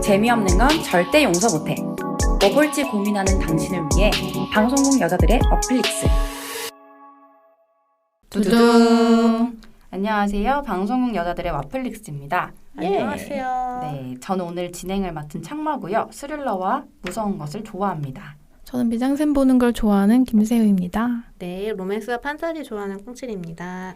재미없는 건 절대 용서 못해. 뭐 볼지 고민하는 당신을 위해 방송국 여자들의 왓플릭스. 두둥. 안녕하세요. 방송국 여자들의 왓플릭스입니다. 안녕하세요. 네, 저는 오늘 진행을 맡은 창마고요. 스릴러와 무서운 것을 좋아합니다. 저는 미장센 보는 걸 좋아하는 김세우입니다. 네, 로맨스와 판타지 좋아하는 꽁칠입니다.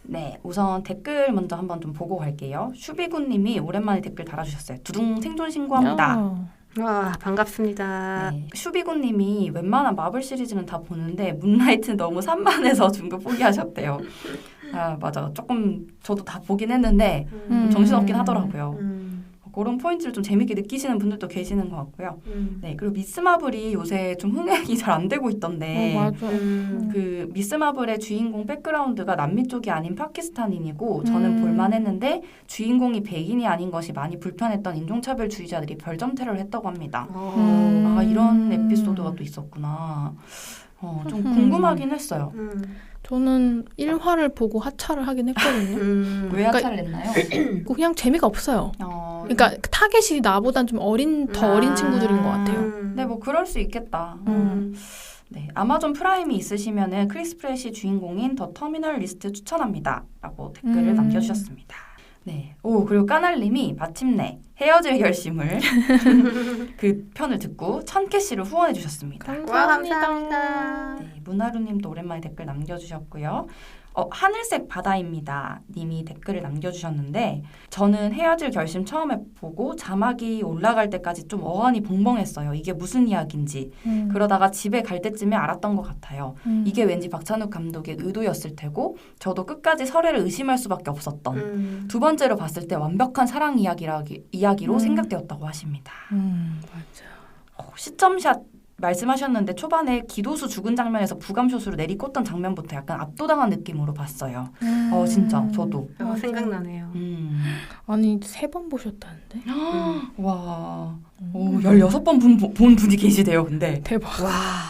네, 우선 댓글 먼저 한번 좀 보고 갈게요. 슈비군님이 오랜만에 댓글 달아주셨어요. 두둥 생존 신고합니다. 와, 반갑습니다. 네, 슈비군님이 웬만한 마블 시리즈는 다 보는데 문라이트는 너무 산만해서 중급 포기하셨대요. 아, 맞아. 조금 저도 다 보긴 했는데 정신없긴 하더라고요. 그런 포인트를 좀 재밌게 느끼시는 분들도 계시는 것 같고요. 네, 그리고 미스 마블이 요새 좀 흥행이 잘 안 되고 있던데. 맞아. 그 미스 마블의 주인공 백그라운드가 남미 쪽이 아닌 파키스탄인이고 저는 볼만했는데 주인공이 백인이 아닌 것이 많이 불편했던 인종차별주의자들이 별점테러를 했다고 합니다. 아, 이런 에피소드가 또 있었구나. 좀 궁금하긴 했어요. 저는 1화를 보고 하차를 하긴 했거든요. 왜 하차를 했나요? 그냥 재미가 없어요. 그러니까 타겟이 나보단 좀 더 어린 친구들인 것 같아요. 네, 뭐 그럴 수 있겠다. 네, 아마존 프라임이 있으시면은 크리스 프렛이 주인공인 더 터미널 리스트 추천합니다. 라고 댓글을 남겨주셨습니다. 네, 오 그리고 까날님이 마침내 헤어질 결심을 그 편을 듣고 1000캐시를 후원해 주셨습니다. 감사합니다. 네, 문하루님도 오랜만에 댓글 남겨주셨고요. 하늘색 바다입니다. 님이 댓글을 남겨주셨는데 저는 헤어질 결심 처음에 보고 자막이 올라갈 때까지 좀 어안이 벙벙했어요. 이게 무슨 이야기인지. 그러다가 집에 갈 때쯤에 알았던 것 같아요. 이게 왠지 박찬욱 감독의 의도였을 테고 저도 끝까지 설애를 의심할 수밖에 없었던 두 번째로 봤을 때 완벽한 사랑 이야기로 생각되었다고 하십니다. 맞아. 시점샷 말씀하셨는데 초반에 기도수 죽은 장면에서 부감숏으로 내리꽂던 장면부터 약간 압도당한 느낌으로 봤어요. 진짜 저도. 생각나네요. 아니 3번 보셨다는데? 와, 16번 본 분이 계시대요. 근데 대박.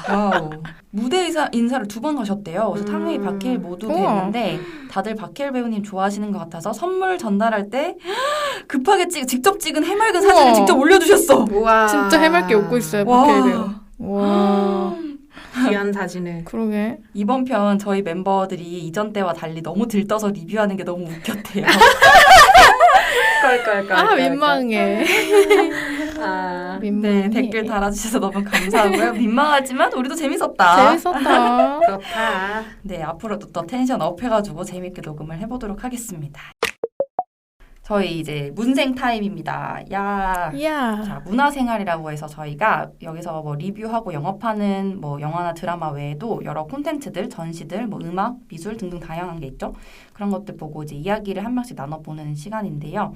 와우. 무대 인사를 2번 가셨대요. 그래서 탕웨이, 박해일 모두 뵀는데 다들 박해일 배우님 좋아하시는 것 같아서 선물 전달할 때 급하게 직접 찍은 해맑은 사진을 직접 올려주셨어. 우와. 진짜 해맑게 웃고 있어요. 박해일 배우. 와. 귀한 사진을. 그러게. 이번 편 저희 멤버들이 이전 때와 달리 너무 들떠서 리뷰하는 게 너무 웃겼대요. 아 민망해. 네, 댓글 달아주셔서 너무 감사하고요. 민망하지만 우리도 재밌었다. 재밌었다. 그렇다. 네, 앞으로도 더 텐션 업 해가지고 재밌게 녹음을 해보도록 하겠습니다. 저희 이제 문생 타임입니다. 야. 자, 문화생활이라고 해서 저희가 여기서 뭐 리뷰하고 영업하는 뭐 영화나 드라마 외에도 여러 콘텐츠들, 전시들, 뭐 음악, 미술 등등 다양한 게 있죠. 그런 것들 보고 이제 이야기를 한 명씩 나눠보는 시간인데요.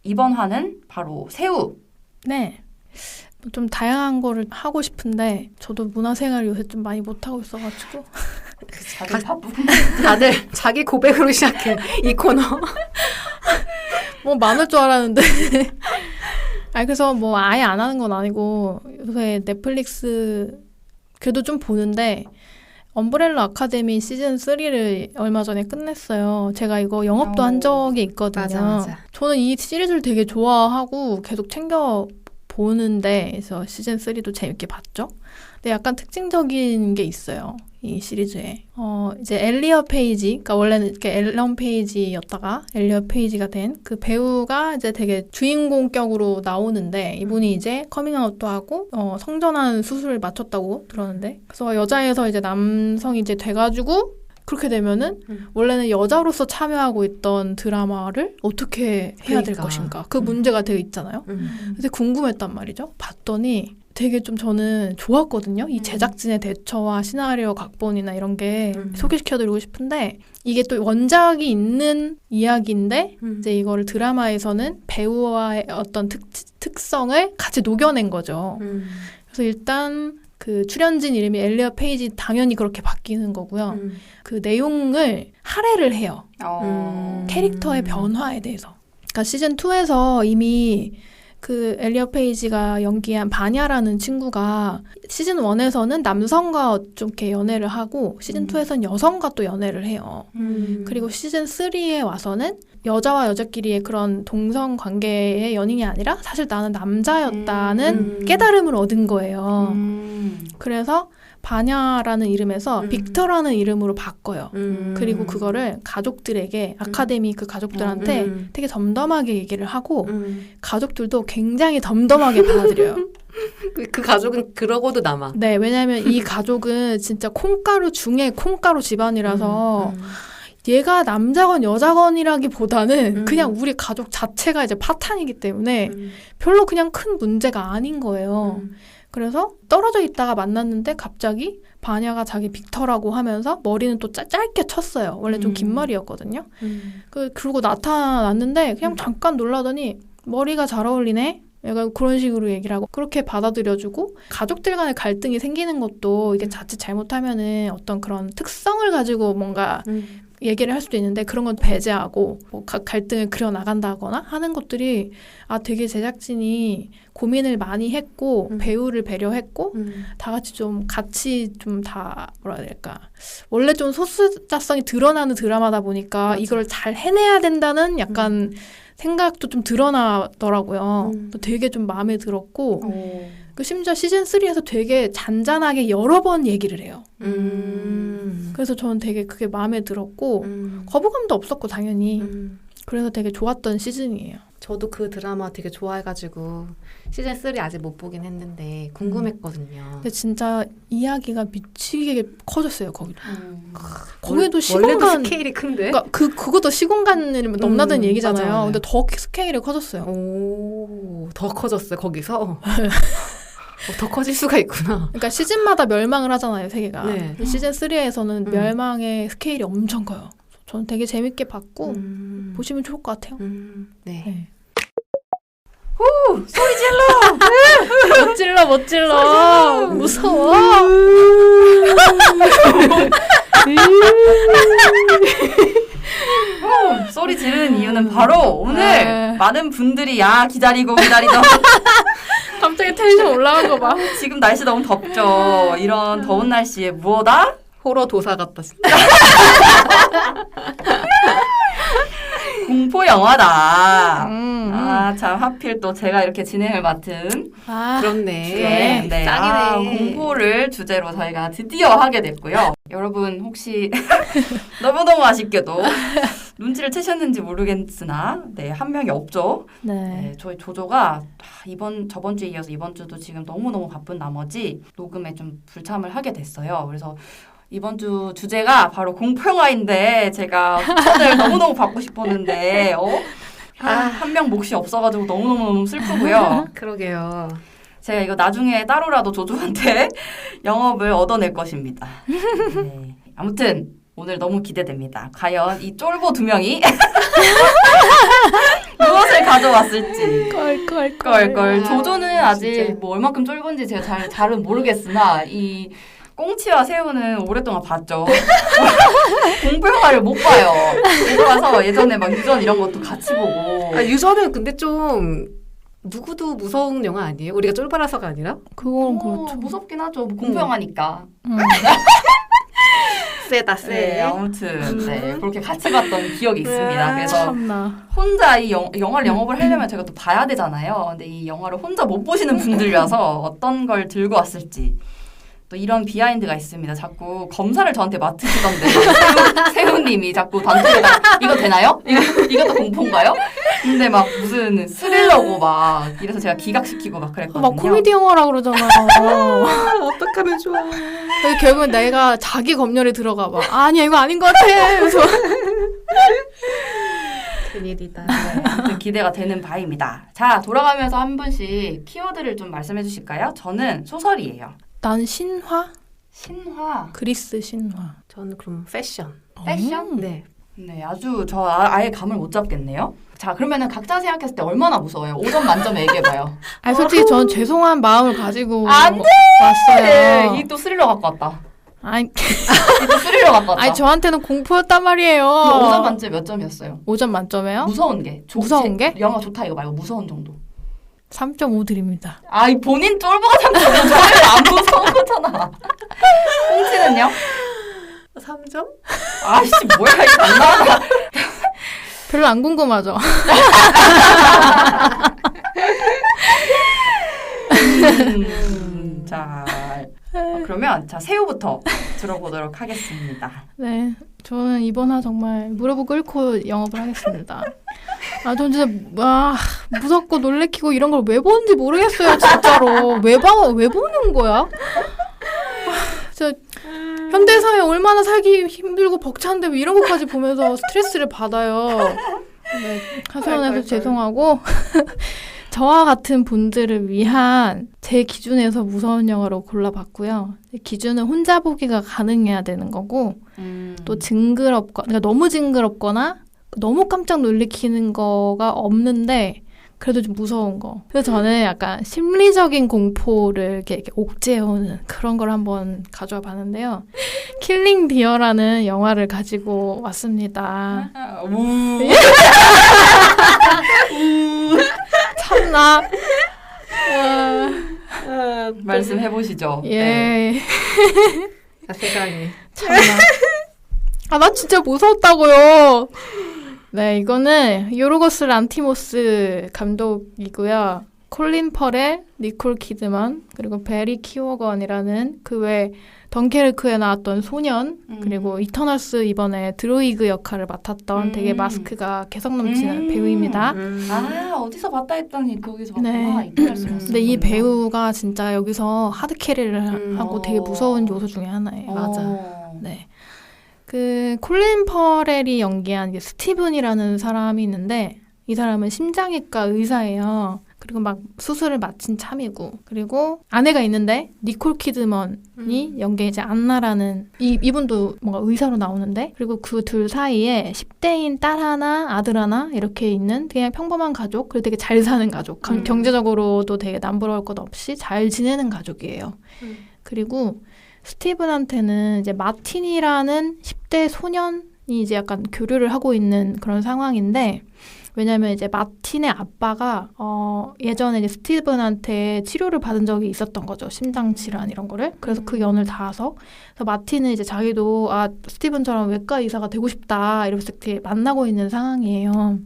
이번 화는 바로 새우. 네. 좀 다양한 거를 하고 싶은데 저도 문화생활 요새 좀 많이 못하고 있어가지고 다들 바쁘고 다들 자기 고백으로 시작해 이 코너. 뭐 많을 줄 알았는데 아니 그래서 뭐 아예 안 하는 건 아니고 요새 넷플릭스 그래도 좀 보는데 엄브렐라 아카데미 시즌 3를 얼마 전에 끝냈어요. 제가 이거 영업도 한 적이 있거든요. 맞아. 저는 이 시리즈를 되게 좋아하고 계속 챙겨 보는데 그래서 시즌 3도 재밌게 봤죠. 근데 약간 특징적인 게 있어요. 이 시리즈에. 이제 엘리어 페이지, 그러니까 원래는 이렇게 앨런 페이지였다가 엘리어 페이지가 된 그 배우가 이제 되게 주인공격으로 나오는데 이분이 이제 커밍아웃도 하고 성전환 수술을 마쳤다고 들었는데 그래서 여자에서 이제 남성이 이제 돼가지고 그렇게 되면은 원래는 여자로서 참여하고 있던 드라마를 어떻게 해야 될 것인가 그 문제가 되게 있잖아요. 그래서 궁금했단 말이죠. 봤더니 되게 좀 저는 좋았거든요. 이 제작진의 대처와 시나리오 각본이나 이런 게 소개시켜드리고 싶은데 이게 또 원작이 있는 이야기인데 이제 이거를 드라마에서는 배우와의 어떤 특성을 같이 녹여낸 거죠. 그래서 일단 그 출연진 이름이 엘리어 페이지 당연히 그렇게 바뀌는 거고요. 그 내용을 할애를 해요. 캐릭터의 변화에 대해서. 그러니까 시즌 2에서 이미 그 엘리엇 페이지가 연기한 바냐라는 친구가 시즌 1에서는 남성과 좀 이렇게 연애를 하고 시즌 2에서는 여성과 또 연애를 해요. 그리고 시즌 3에 와서는 여자와 여자끼리의 그런 동성 관계의 연인이 아니라 사실 나는 남자였다는 깨달음을 얻은 거예요. 그래서 바냐라는 이름에서 빅터라는 이름으로 바꿔요. 그리고 그거를 가족들에게 아카데미 그 가족들한테 되게 덤덤하게 얘기를 하고 가족들도 굉장히 덤덤하게 받아들여요. 그 가족은 그러고도 남아. 네, 왜냐하면 이 가족은 진짜 콩가루 중에 콩가루 집안이라서 얘가 남자건 여자건이라기보다는 그냥 우리 가족 자체가 이제 파탄이기 때문에 별로 그냥 큰 문제가 아닌 거예요. 그래서 떨어져 있다가 만났는데 갑자기 바냐가 자기 빅터라고 하면서 머리는 또 짧게 쳤어요. 원래 좀 긴 머리였거든요. 그러고 나타났는데 그냥 잠깐 놀라더니 머리가 잘 어울리네? 약간 그런 식으로 얘기를 하고 그렇게 받아들여주고 가족들 간의 갈등이 생기는 것도 이게 자칫 잘못하면은 어떤 그런 특성을 가지고 뭔가 얘기를 할 수도 있는데 그런 건 배제하고 뭐 갈등을 그려나간다거나 하는 것들이 되게 제작진이 고민을 많이 했고 배우를 배려했고 다 같이 좀 같이 좀 다 뭐라 해야 될까 원래 좀 소수자성이 드러나는 드라마다 보니까 맞아. 이걸 잘 해내야 된다는 약간 생각도 좀 드러나더라고요. 되게 좀 마음에 들었고 그 심지어 시즌 3에서 되게 잔잔하게 여러 번 얘기를 해요. 그래서 저는 되게 그게 마음에 들었고 거부감도 없었고 당연히 그래서 되게 좋았던 시즌이에요. 저도 그 드라마 되게 좋아해가지고 시즌 3 아직 못 보긴 했는데 궁금했거든요. 근데 진짜 이야기가 미치게 커졌어요 거기도. 거기도 원래도 시공간 스케일이 큰데. 그러니까 그것도 시공간을 넘나드는 얘기잖아요. 맞아요. 근데 더 스케일이 커졌어요. 오, 더 커졌어요 거기서. 더 커질 수가 있구나. 그러니까 시즌마다 멸망을 하잖아요 세계가. 네. 시즌 3에서는 멸망의 스케일이 엄청 커요. 저는 되게 재밌게 봤고 보시면 좋을 것 같아요. 네. 후! 소리 질러! 못 질러 못 질러. 무서워. 소리 지르는 이유는 바로 오늘 네. 많은 분들이 기다리던 갑자기 텐션 올라간 거 봐. 지금 날씨 너무 덥죠. 이런 더운 날씨에 무엇다? 호러 도사 같다 진짜. 공포 영화다. 참 하필 또 제가 이렇게 진행을 맡은 그렇네. 네. 짱이네. 공포를 주제로 저희가 드디어 하게 됐고요. 여러분 혹시 너무너무 아쉽게도 눈치를 채셨는지 모르겠으나 한 명이 없죠. 네. 저희 조조가 저번 주에 이어서 이번 주도 지금 너무너무 바쁜 나머지 녹음에 좀 불참을 하게 됐어요. 그래서 이번 주 주제가 바로 공포영화인데 제가 추천을 너무너무 받고 싶었는데 한 명 몫이 없어가지고 너무너무 슬프고요. 그러게요. 제가 이거 나중에 따로라도 조조한테 영업을 얻어낼 것입니다. 네. 아무튼 오늘 너무 기대됩니다. 과연 이 쫄보 두 명이 무엇을 가져왔을지. 껄껄. 조조는 아직 진짜. 뭐 얼마큼 쫄본지 제가 잘은 모르겠으나 이 꽁치와 새우는 오랫동안 봤죠. 공포 영화를 못 봐요. 못 봐서 예전에 막 유전 이런 것도 같이 보고. 유전은 근데 좀 누구도 무서운 영화 아니에요? 우리가 쫄바라서가 아니라? 그건 그렇죠. 무섭긴 하죠. 뭐 공포 영화니까. 세다 네, 아무튼 그렇게 같이 봤던 기억이 있습니다. 그래서 참나. 혼자 이 영화를 영업을 하려면 제가 또 봐야 되잖아요. 근데 이 영화를 혼자 못 보시는 분들이라서 어떤 걸 들고 왔을지. 또 이런 비하인드가 있습니다. 자꾸 검사를 저한테 맡으시던데 세훈님이 자꾸 단톡에다 이거 되나요? 이것도 공포인가요? 근데 막 무슨 스릴러고 막 이래서 제가 기각시키고 막 그랬거든요. 막 코미디 영화라 그러잖아요. 어떡하면 좋아. 결국은 내가 자기 검열에 들어가 봐. 아니야 이거 아닌 것 같아. 그래서 큰일이다. 기대가 되는 바입니다. 자, 돌아가면서 한 분씩 키워드를 좀 말씀해 주실까요? 저는 소설이에요. 난 신화? 신화. 그리스 신화. 저는 그럼 패션. 패션? 네. 네, 아주 저 아예 감을 못 잡겠네요. 자, 그러면은 각자 생각했을 때 얼마나 무서워요? 5점 만점에 얘기해봐요. 아니 솔직히 저는 죄송한 마음을 가지고 안 돼! 왔어요. 이 또 스릴러 갖고 왔다. 아니, 이 또 스릴러 갖고 왔다. 아니 저한테는 공포였단 말이에요. 5점 만점에 몇 점이었어요? 5점 만점에요? 무서운 게. 무서운 게? 영화 좋다 이거 말고 무서운 정도. 3.5 드립니다. 아이 본인 쫄보가 3.5 저를 안 무서운 거잖아. 꽁치는요? 3점? 아씨 뭐야 이거 안 나와. 별로 안 궁금하죠? 자 그러면 자 새우부터 들어보도록 하겠습니다. 네, 저는 이번 화 정말 무릎을 꿇고 영업을 하겠습니다. 아, 전 진짜 무섭고 놀래키고 이런 걸 왜 보는지 모르겠어요, 진짜로. 왜 보는 거야? 진짜 현대사회 얼마나 살기 힘들고 벅찬데 왜 이런 것까지 보면서 스트레스를 받아요. 네, 한편에서 죄송하고 저와 같은 분들을 위한 제 기준에서 무서운 영화로 골라봤고요. 기준은 혼자 보기가 가능해야 되는 거고 또 그러니까 너무 징그럽거나 너무 깜짝 놀래키는 거가 없는데 그래도 좀 무서운 거. 그래서 저는 약간 심리적인 공포를 이렇게 옥죄어오는 그런 걸 한번 가져와 봤는데요. 킬링 디어라는 영화를 가지고 왔습니다. 참나. 말씀해 보시죠. 예. 네. 세상에. 참나. 나 진짜 무서웠다고요. 네, 이거는 요르고스 란티모스 감독이고요. 콜린 퍼렐, 니콜 키드만, 그리고 베리 키워건이라는 그 외 덩케르크에 나왔던 소년, 그리고 이터널스 이번에 드로이그 역할을 맡았던 되게 마스크가 개성 넘치는 배우입니다. 아 어디서 봤다 했더니 거기서 네. 봤구나. 이터널스였어. 근데 이 배우가 진짜 여기서 하드 캐리를 하고 되게 무서운 요소 중에 하나예요. 맞아. 네. 그 콜린 퍼렐이 연기한 이게 스티븐이라는 사람이 있는데 이 사람은 심장외과 의사예요. 그리고 막 수술을 마친 참이고 그리고 아내가 있는데 니콜 키드먼이 연기한 이제 안나라는 이분도 뭔가 의사로 나오는데 그리고 그 둘 사이에 10대인 딸 하나 아들 하나 이렇게 있는 그냥 평범한 가족 그리고 되게 잘 사는 가족 경제적으로도 되게 남부러울 것 없이 잘 지내는 가족이에요. 그리고 스티븐한테는 이제 마틴이라는 10대 소년이 이제 약간 교류를 하고 있는 그런 상황인데 왜냐면 이제 마틴의 아빠가 예전에 이제 스티븐한테 치료를 받은 적이 있었던 거죠. 심장 질환 이런 거를. 그래서 그 연을 닿아서 그래서 마틴은 이제 자기도 스티븐처럼 외과 의사가 되고 싶다 이러면서 이렇게 만나고 있는 상황이에요.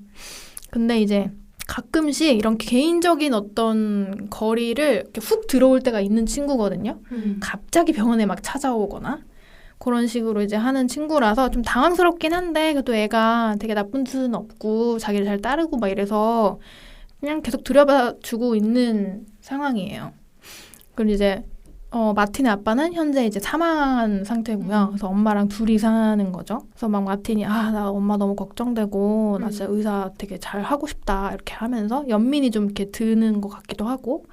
근데 이제 가끔씩 이런 개인적인 어떤 거리를 이렇게 훅 들어올 때가 있는 친구거든요. 갑자기 병원에 막 찾아오거나 그런 식으로 이제 하는 친구라서 좀 당황스럽긴 한데 그래도 애가 되게 나쁜 뜻은 없고 자기를 잘 따르고 막 이래서 그냥 계속 들여봐주고 있는 상황이에요. 그리고 이제 마틴의 아빠는 현재 이제 사망한 상태고요. 그래서 엄마랑 둘이 사는 거죠. 그래서 막 마틴이 나 엄마 너무 걱정되고 나 진짜 의사 되게 잘 하고 싶다 이렇게 하면서 연민이 좀 이렇게 드는 것 같기도 하고.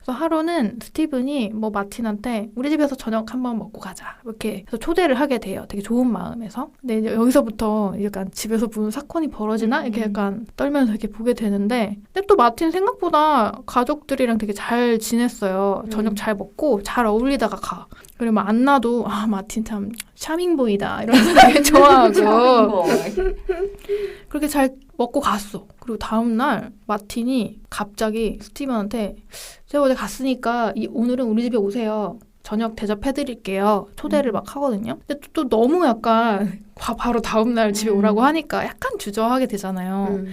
그래서 하루는 스티븐이 뭐 마틴한테 우리 집에서 저녁 한번 먹고 가자 이렇게 해서 초대를 하게 돼요. 되게 좋은 마음에서. 근데 이제 여기서부터 약간 집에서 무슨 사건이 벌어지나 이렇게 약간 떨면서 이렇게 보게 되는데 근데 또 마틴 생각보다 가족들이랑 되게 잘 지냈어요. 저녁 잘 먹고 잘 어울리다가 가. 그리고 막 안나도 마틴 참 샤밍보이다 이러면서 되게 좋아하고 그렇게 잘 먹고 갔어. 그리고 다음날 마틴이 갑자기 스티븐한테 제가 어제 갔으니까 오늘은 우리 집에 오세요. 저녁 대접해드릴게요. 초대를 막 하거든요. 근데 또 너무 약간 바로 다음날 집에 오라고 하니까 약간 주저하게 되잖아요.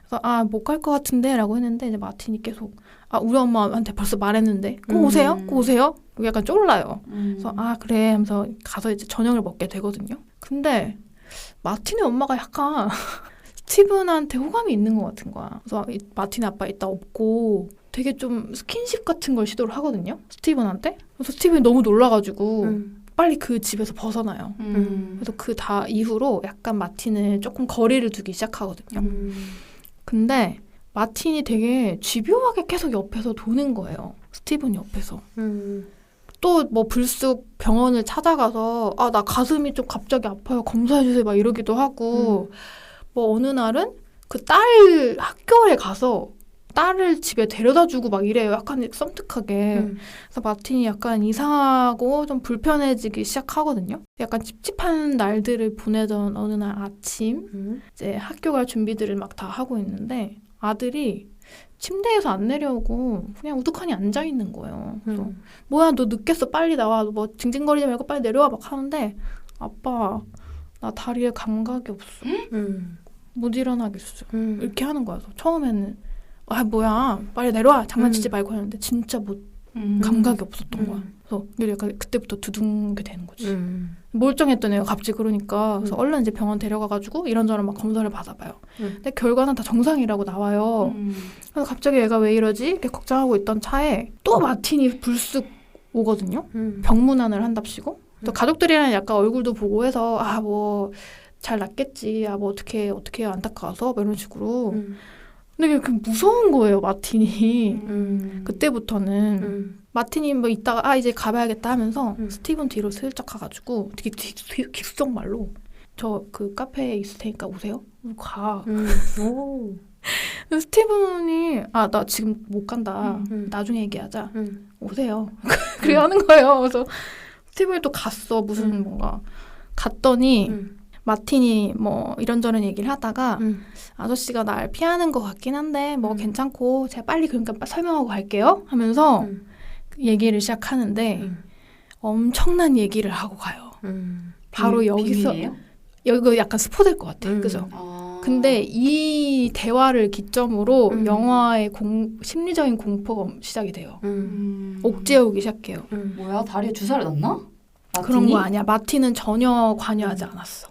그래서 못 갈 것 같은데 라고 했는데 이제 마틴이 계속 우리 엄마한테 벌써 말했는데 꼭 오세요? 꼭 오세요? 약간 쫄라요. 그래서 그래 하면서 가서 이제 저녁을 먹게 되거든요. 근데 마틴의 엄마가 약간 스티븐한테 호감이 있는 것 같은 거야. 그래서 마틴의 아빠 이따 없고 되게 좀 스킨십 같은 걸 시도를 하거든요. 스티븐한테. 그래서 스티븐이 너무 놀라가지고 빨리 그 집에서 벗어나요. 그래서 이후로 약간 마틴을 조금 거리를 두기 시작하거든요. 근데 마틴이 되게 집요하게 계속 옆에서 도는 거예요. 스티븐 옆에서. 또 뭐 불쑥 병원을 찾아가서 나 가슴이 좀 갑자기 아파요. 검사해주세요. 막 이러기도 하고 뭐 어느 날은 그 딸 학교에 가서 딸을 집에 데려다주고 막 이래요. 약간 썸특하게. 그래서 마틴이 약간 이상하고 좀 불편해지기 시작하거든요. 약간 찝찝한 날들을 보내던 어느 날 아침 이제 학교 갈 준비들을 막 다 하고 있는데 아들이 침대에서 안 내려오고 그냥 우두커니 앉아 있는 거예요. 그래서 뭐야 너 늦겠어 빨리 나와 뭐 징징거리지 말고 빨리 내려와 막 하는데 아빠 나 다리에 감각이 없어. 못 일어나겠어. 이렇게 하는 거야. 그래서 처음에는 아 뭐야 빨리 내려와 장난치지 말고 하는데 진짜 못 감각이 없었던 거야. 그래서 약간 그때부터 두둥게 되는 거지. 멀쩡했던 애가 갑자기 그러니까 그래서 얼른 이제 병원 데려가가지고 이런저런 막 검사를 받아봐요. 근데 결과는 다 정상이라고 나와요. 그래서 갑자기 얘가 왜 이러지? 이렇게 걱정하고 있던 차에 또 마틴이 불쑥 오거든요. 병문안을 한답시고 또 가족들이랑 약간 얼굴도 보고 해서 아 뭐 잘 낫겠지. 아 뭐 어떻게 안타까워서 뭐 이런 식으로. 근데 그게 무서운 거예요, 마틴이. 그때부터는. 마틴이 뭐 이따가 이제 가봐야겠다 하면서 스티븐 뒤로 슬쩍 가가지고 되게 귓속말로 저 그 카페에 있을 테니까 오세요. 가. 스티븐이 나 지금 못 간다. 나중에 얘기하자. 오세요. 그래 하는 거예요. 그래서 스티븐이 또 갔어. 무슨 뭔가. 갔더니 마틴이 뭐 이런저런 얘기를 하다가 아저씨가 날 피하는 것 같긴 한데 뭐 괜찮고 제가 빨리 그러니까 설명하고 갈게요 하면서 얘기를 시작하는데 엄청난 얘기를 하고 가요. 바로 여기서 비밀이에요? 여기 약간 스포될 것 같아. 그죠? 근데 이 대화를 기점으로 영화의 심리적인 공포가 시작이 돼요. 옥죄어 오기 시작해요. 뭐야 다리에 주사를 놨나? 그런 거 아니야. 마틴은 전혀 관여하지 않았어.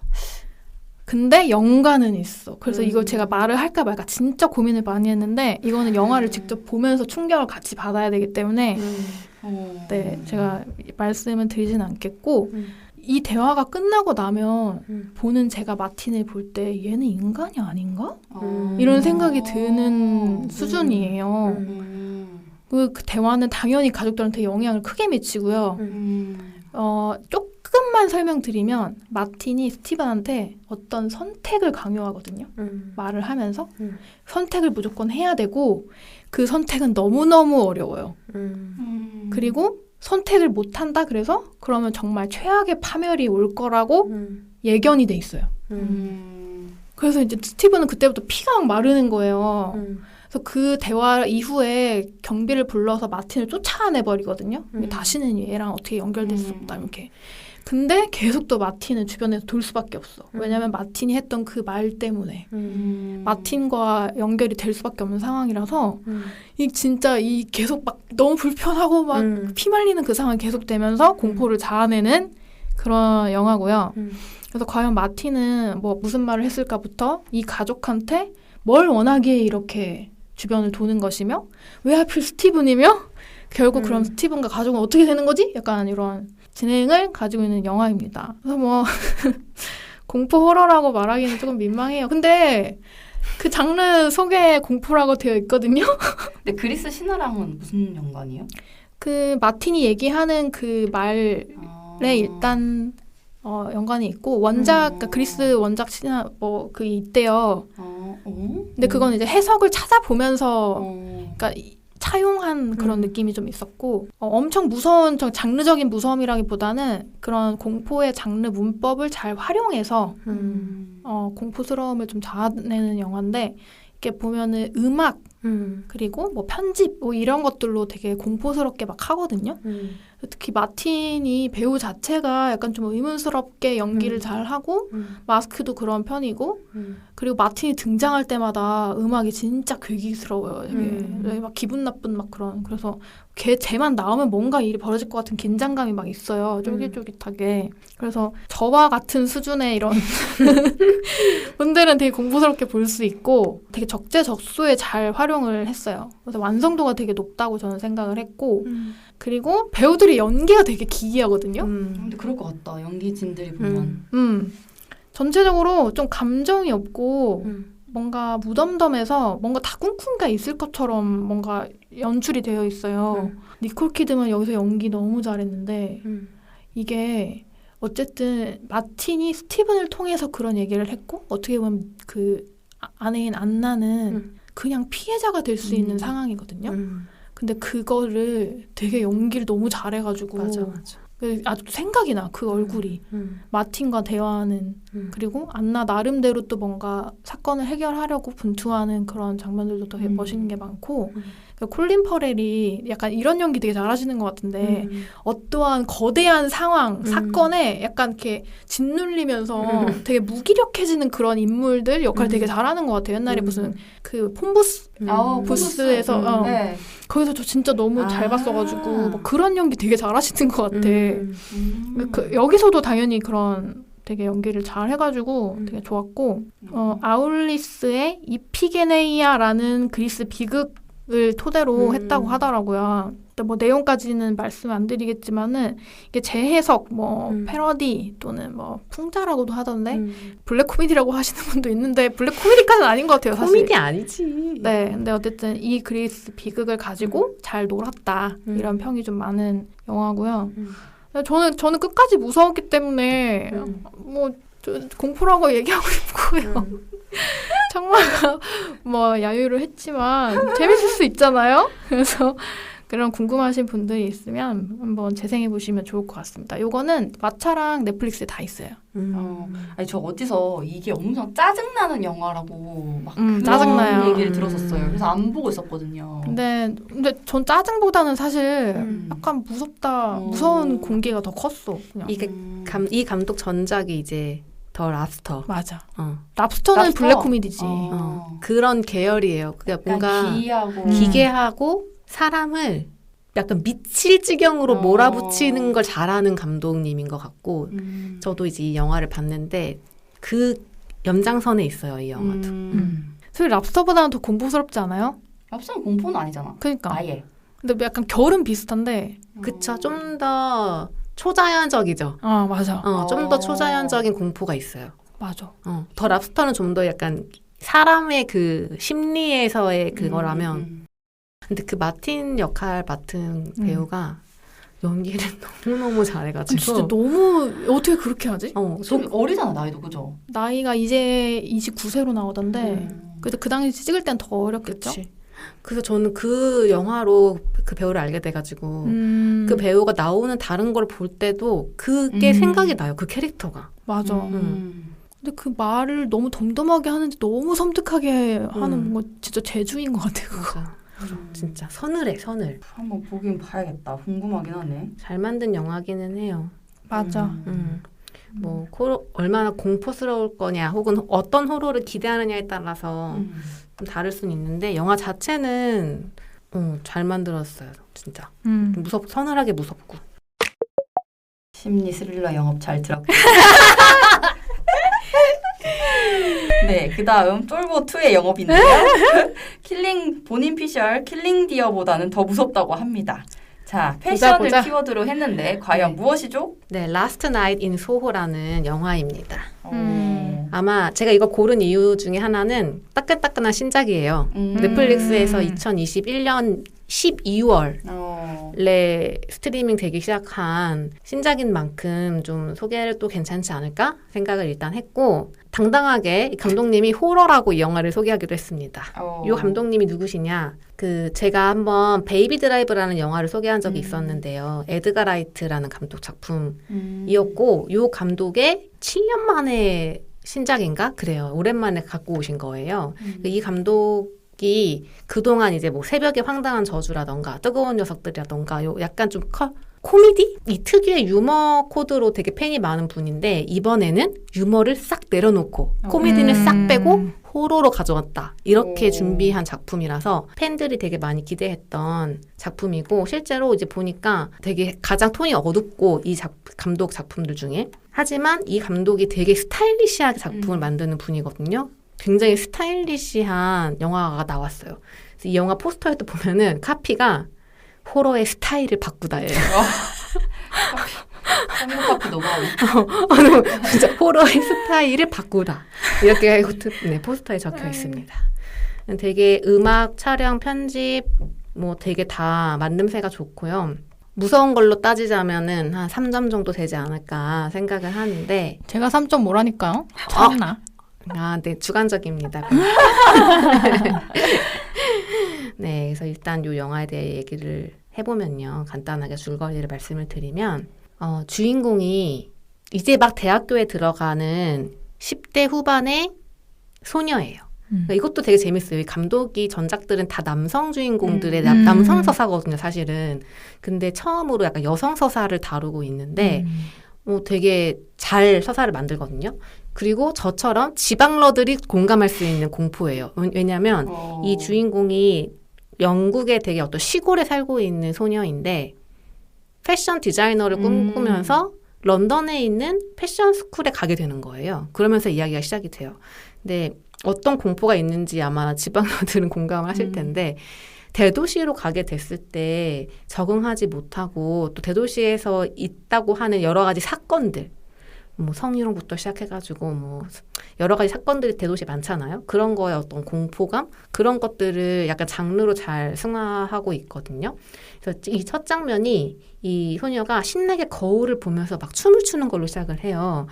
근데 연관은 있어. 그래서 이걸 제가 말을 할까 말까 진짜 고민을 많이 했는데 이거는 영화를 직접 보면서 충격을 같이 받아야 되기 때문에 네, 제가 말씀은 드리진 않겠고 이 대화가 끝나고 나면 보는 제가 마틴을 볼 때 얘는 인간이 아닌가? 이런 생각이 드는 수준이에요. 그 대화는 당연히 가족들한테 영향을 크게 미치고요. 조금만 설명드리면 마틴이 스티븐한테 어떤 선택을 강요하거든요. 말을 하면서 선택을 무조건 해야 되고 그 선택은 너무너무 어려워요. 그리고 선택을 못한다 그래서 그러면 정말 최악의 파멸이 올 거라고 예견이 돼 있어요. 그래서 이제 스티븐은 그때부터 피가 막 마르는 거예요. 그래서 그 대화 이후에 경비를 불러서 마틴을 쫓아내버리거든요. 다시는 얘랑 어떻게 연결될 수 없다 이렇게. 근데 계속 또 마틴은 주변에서 돌 수밖에 없어. 왜냐면 마틴이 했던 그 말 때문에 마틴과 연결이 될 수밖에 없는 상황이라서 이 진짜 이 계속 막 너무 불편하고 막 피 말리는 그 상황이 계속되면서 공포를 자아내는 그런 영화고요. 그래서 과연 마틴은 뭐 무슨 말을 했을까부터 이 가족한테 뭘 원하기에 이렇게 주변을 도는 것이며 왜 하필 스티븐이며 결국 그럼 스티븐과 가족은 어떻게 되는 거지? 약간 이런 진행을 가지고 있는 영화입니다. 그래서 뭐 공포 호러라고 말하기는 조금 민망해요. 근데 그 장르 속에 공포라고 되어 있거든요. 근데 그리스 신화랑은 무슨 연관이에요? 그 마틴이 얘기하는 그 말에 일단 연관이 있고 원작 그러니까 그리스 원작 신화 뭐 그게 있대요. 근데 그건 이제 해석을 찾아보면서 그러니까 차용한 그런 느낌이 좀 있었고 엄청 무서운 장르적인 무서움이라기보다는 그런 공포의 장르 문법을 잘 활용해서 공포스러움을 좀 자아내는 영화인데 이렇게 보면은 음악 그리고 뭐 편집 뭐 이런 것들로 되게 공포스럽게 막 하거든요. 특히 마틴이 배우 자체가 약간 좀 의문스럽게 연기를 잘 하고 마스크도 그런 편이고 그리고 마틴이 등장할 때마다 음악이 진짜 괴기스러워요. 되게 막 기분 나쁜 막 그런 그래서 쟤만 나오면 뭔가 일이 벌어질 것 같은 긴장감이 막 있어요. 쫄깃쫄깃하게. 그래서 저와 같은 수준의 이런 분들은 되게 공포스럽게 볼 수 있고 되게 적재적소에 잘 활용을 했어요. 그래서 완성도가 되게 높다고 저는 생각을 했고 그리고 배우들의 연기가 되게 기이하거든요. 근데 그럴 것 같다. 연기진들이 보면. 전체적으로 좀 감정이 없고 뭔가 무덤덤해서 뭔가 다 꿍꿍이가 있을 것처럼 뭔가 연출이 되어 있어요. 니콜 키드만 여기서 연기 너무 잘했는데 이게 어쨌든 마틴이 스티븐을 통해서 그런 얘기를 했고 어떻게 보면 그 아내인 안나는 그냥 피해자가 될 수 있는 상황이거든요. 근데 그거를 되게 연기를 너무 잘해가지고 맞아. 아직도 생각이 나. 그 얼굴이. 마틴과 대화하는 그리고 안나 나름대로 또 뭔가 사건을 해결하려고 분투하는 그런 장면들도 되게 멋있는 게 많고 콜린 퍼렐이 약간 이런 연기 되게 잘하시는 것 같은데 어떠한 거대한 상황, 사건에 약간 이렇게 짓눌리면서 되게 무기력해지는 그런 인물들 역할 되게 잘하는 것 같아요. 옛날에 무슨 그 폰부스 부스에서 네. 거기서 저 진짜 너무 잘 봤어가지고 뭐 그런 연기 되게 잘하시는 것 같아. 여기서도 당연히 그런 되게 연기를 잘 해가지고 되게 좋았고 아울리스의 이피게네이아라는 그리스 비극을 토대로 했다고 하더라고요. 근데 뭐 내용까지는 말씀 안 드리겠지만은 이게 재해석, 뭐 패러디 또는 뭐 풍자라고도 하던데 블랙 코미디라고 하시는 분도 있는데 블랙 코미디까지는 아닌 것 같아요. 사실. 코미디 아니지. 네, 근데 어쨌든 이 그리스 비극을 가지고 잘 놀았다 이런 평이 좀 많은 영화고요. 저는 끝까지 무서웠기 때문에 뭐 공포라고 얘기하고 싶고요. 정말 뭐 야유를 했지만 재밌을 수 있잖아요. 그래서 그런 궁금하신 분들이 있으면 한번 재생해 보시면 좋을 것 같습니다. 요거는 마차랑 넷플릭스에 다 있어요. 아니 저 어디서 이게 엄청 짜증나는 영화라고 막 짜증나요. 그런 얘기를 들었었어요. 그래서 안 보고 있었거든요. 근데 전 짜증보다는 사실 약간 무서운 공기가 더 컸어. 그냥. 이게 이 감독 전작이 이제 더 랍스터. 맞아. 랍스터는 랍스터? 블랙 코미디지. 그런 계열이에요. 그러니까 뭔가 기괴하고 사람을 약간 미칠 지경으로 몰아붙이는 걸 잘하는 감독님인 것 같고 저도 이제 이 영화를 봤는데 그 연장선에 있어요. 이 영화도. 사실 랍스터보다는 더 공포스럽지 않아요? 랍스터는 공포는 아니잖아. 그러니까. 아예. 근데 약간 결은 비슷한데. 그쵸. 좀 더 초자연적이죠. 맞아. 좀 더 초자연적인 공포가 있어요. 맞아. 더 랍스터는 좀 더 약간 사람의 그 심리에서의 그거라면 근데 그 마틴 역할 맡은 배우가 연기를 너무너무 잘해가지고 진짜 너무 어떻게 그렇게 하지? 좀 어리잖아 나이도 그죠? 나이가 이제 29세로 나오던데 그래도 그 당시 찍을 땐 더 어렸겠죠? 그치. 그래서 저는 그 영화로 그 배우를 알게 돼가지고 그 배우가 나오는 다른 걸 볼 때도 그게 생각이 나요. 그 캐릭터가. 맞아. 근데 그 말을 너무 덤덤하게 하는지 너무 섬뜩하게 하는 거 진짜 재주인 것 같아요. 그거. 맞아. 진짜 서늘해 서늘. 한번 보긴 봐야겠다. 궁금하긴 하네. 잘 만든 영화기는 해요. 맞아. 뭐 얼마나 공포스러울 거냐 혹은 어떤 호러를 기대하느냐에 따라서 좀 다를 수는 있는데 영화 자체는 잘 만들었어요. 진짜. 서늘하게 무섭고. 심리 스릴러 영업 잘 들었고. 네, 그 다음 쫄보2의 영업인데요. 본인 피셜 킬링 디어보다는 더 무섭다고 합니다. 자, 패션을 보자. 키워드로 했는데 과연 무엇이죠? 네, Last Night in Soho라는 영화입니다. 아마 제가 이거 고른 이유 중에 하나는 따끈따끈한 신작이에요. 넷플릭스에서 2021년 12월에 스트리밍 되기 시작한 신작인 만큼 좀 소개를 또 괜찮지 않을까 생각을 일단 했고 당당하게 감독님이 호러라고 이 영화를 소개하기도 했습니다. 이 감독님이 누구시냐? 제가 한번 베이비 드라이브라는 영화를 소개한 적이 있었는데요. 에드가 라이트라는 감독 작품이었고 이 감독의 7년 만에 신작인가? 그래요. 오랜만에 갖고 오신 거예요. 이 감독이 그동안 이제 뭐 새벽의 황당한 저주라던가 뜨거운 녀석들이라던가 요 약간 좀 코미디? 이 특유의 유머 코드로 되게 팬이 많은 분인데 이번에는 유머를 싹 내려놓고 코미디는 싹 빼고 호러로 가져왔다. 이렇게 준비한 작품이라서 팬들이 되게 많이 기대했던 작품이고 실제로 이제 보니까 되게 가장 톤이 어둡고 이 감독 작품들 중에 하지만 이 감독이 되게 스타일리시하게 작품을 만드는 분이거든요. 굉장히 스타일리시한 영화가 나왔어요. 그래서 이 영화 포스터에도 보면은 카피가 호러의 스타일을 바꾸다예요. 한국 카피 너무하네. 진짜 호러의 스타일을 바꾸다. 이렇게 포스터에 적혀 있습니다. 되게 음악, 촬영, 편집 뭐 되게 다 만듦새가 좋고요. 무서운 걸로 따지자면은 한 3점 정도 되지 않을까 생각을 하는데 제가 3.5라니까요. 참나. 네, 주관적입니다. 네, 그래서 일단 이 영화에 대해 얘기를 해보면요. 간단하게 줄거리를 말씀을 드리면 주인공이 이제 막 대학교에 들어가는 10대 후반의 소녀예요. 그러니까 이것도 되게 재밌어요. 이 감독이 전작들은 다 남성 주인공들의 남성 서사거든요, 사실은. 근데 처음으로 약간 여성 서사를 다루고 있는데 되게 잘 서사를 만들거든요. 그리고 저처럼 지방러들이 공감할 수 있는 공포예요. 왜냐하면 이 주인공이 영국의 되게 어떤 시골에 살고 있는 소녀인데 패션 디자이너를 꿈꾸면서 런던에 있는 패션 스쿨에 가게 되는 거예요. 그러면서 이야기가 시작이 돼요. 근데 어떤 공포가 있는지 아마 지방러들은 공감을 하실 텐데 대도시로 가게 됐을 때 적응하지 못하고 또 대도시에서 있다고 하는 여러 가지 사건들 뭐 성희롱부터 시작해가지고 뭐 여러 가지 사건들이 대도시에 많잖아요. 그런 거에 어떤 공포감 그런 것들을 약간 장르로 잘 승화하고 있거든요. 그래서 이 첫 장면이 이 소녀가 신나게 거울을 보면서 막 춤을 추는 걸로 시작을 해요.